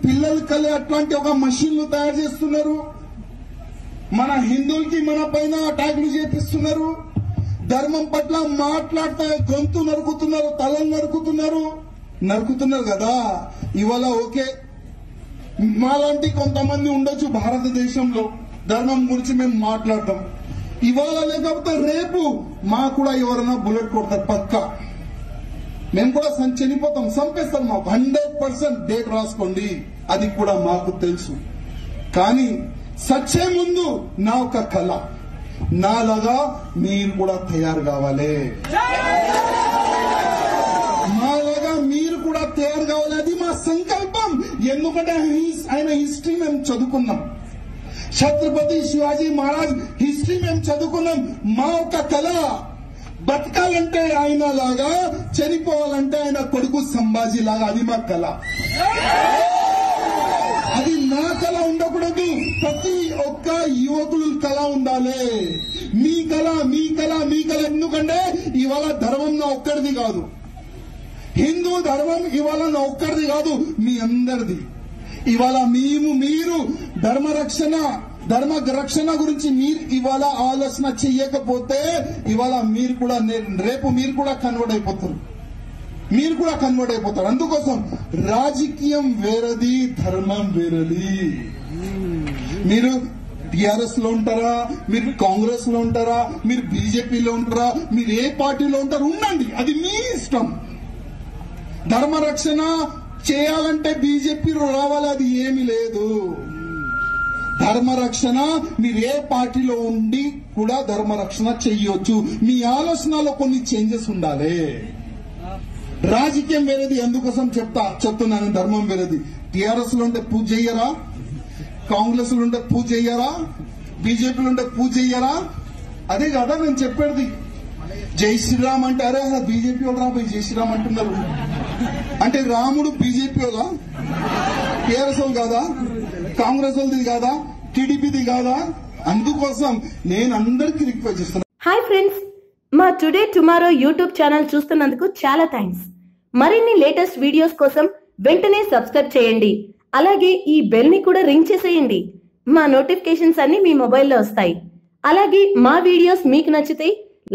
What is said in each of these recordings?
పిల్లలు కలి అట్లాంటి ఒక మషిన్లు తయారు చేస్తున్నారు. మన హిందువులకి మన పైన అటాకులు చేపిస్తున్నారు. ధర్మం పట్ల మాట్లాడితే గొంతు నరుకుతున్నారు, తలలు నరుకుతున్నారు కదా. ఇవాళ ఓకే, మాలాంటి కొంతమంది ఉండొచ్చు భారతదేశంలో, ధర్మం గురించి మేము మాట్లాడతాం. ఇవాళ లేకపోతే రేపు మా కూడా ఎవరైనా బుల్లెట్ కొడతారు పక్కా. మేము కూడా చనిపోతాం, చంపేస్తాం. మాకు 100% డేట్ రాసుకోండి, అది కూడా మాకు తెలుసు. కానీ సచ్చే ముందు నా ఒక కళ, నాలాగా మీరు కూడా తయారు కావాలి, మాలాగా మీరు కూడా తయారు కావాలి. అది మా సంకల్పం. ఎందుకంటే ఆయన హిస్టరీ మేము చదువుకున్నాం, ఛత్రపతి శివాజీ మహారాజ్ హిస్టరీ మేము చదువుకున్నాం. మా ఒక కళ బతకాలంటే ఆయన లాగా, చనిపోవాలంటే ఆయన కొడుకు సంభాజీ లాగా. అది మా కళ. అది నా కళ ఉండకూడదు, ప్రతి ఒక్క యువకులు కళ ఉండాలి. మీ కళ. ఎందుకంటే ఇవాళ ధర్మం నా ఒక్కడిది కాదు, హిందూ ధర్మం ఇవాళ నా ఒక్కడిది కాదు, మీ అందరిది. ఇవాళ మీరు ధర్మ రక్షణ గురించి మీరు ఇవాళ ఆలోచన చెయ్యకపోతే ఇవాళ మీరు కూడా రేపు మీరు కూడా కన్వర్ట్ అయిపోతారు. అందుకోసం రాజకీయం వేరది, ధర్మం వేరది. మీరు టీఆర్ఎస్ లో ఉంటారా, మీరు కాంగ్రెస్ లో ఉంటారా, మీరు బీజేపీలో ఉంటారా, మీరు ఏ పార్టీలో ఉంటారు, ఉండండి, అది మీ ఇష్టం. ధర్మ రక్షణ చేయాలంటే బీజేపీలో రావాలి, అది ఏమీ లేదు. ధర్మ రక్షణ మీరు ఏ పార్టీలో ఉండి కూడా ధర్మ రక్షణ చెయ్యొచ్చు. మీ ఆలోచనలో కొన్ని చేంజెస్ ఉండాలి. రాజకీయం వేరేది, ఎందుకోసం చెప్తున్నాను. ధర్మం వేరేది. టీఆర్ఎస్ లో ఉంటే పూజ చెయ్యరా, కాంగ్రెస్ లో ఉంటే పూజ చెయ్యరా, బీజేపీలో ఉంటే పూజ చెయ్యరా? అదే కదా నేను చెప్పేది. జై శ్రీరామ్ అంటే అరే బీజేపీ వాళ్ళు రాబోయి జై శ్రీరామ్ అంటున్నారు. అంటే రాముడు బీజేపీ వాళ్ళ, టీఆర్ఎస్ వాళ్ళు కాదా, కాంగ్రెస్ వాళ్ళది కాదా, టీడీపీది కాదా? అందుకోసం నేను అందరికీ రిక్వెస్ట్ చేస్తున్నాను. హాయ్ ఫ్రెండ్స్, మా టుడే టుమారో యూట్యూబ్ ఛానల్ చూస్తున్నందుకు చాలా థ్యాంక్స్. మరిన్ని లేటెస్ట్ వీడియోస్ కోసం వెంటనే సబ్స్క్రైబ్ చేయండి. అలాగే ఈ బెల్ ని కూడా రింగ్ చేసేయండి. మా నోటిఫికేషన్స్ అన్ని మీ మొబైల్లో వస్తాయి. అలాగే మా వీడియోస్ మీకు నచ్చితే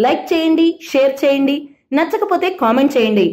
లైక్ చేయండి, షేర్ చేయండి, నచ్చకపోతే కామెంట్ చేయండి.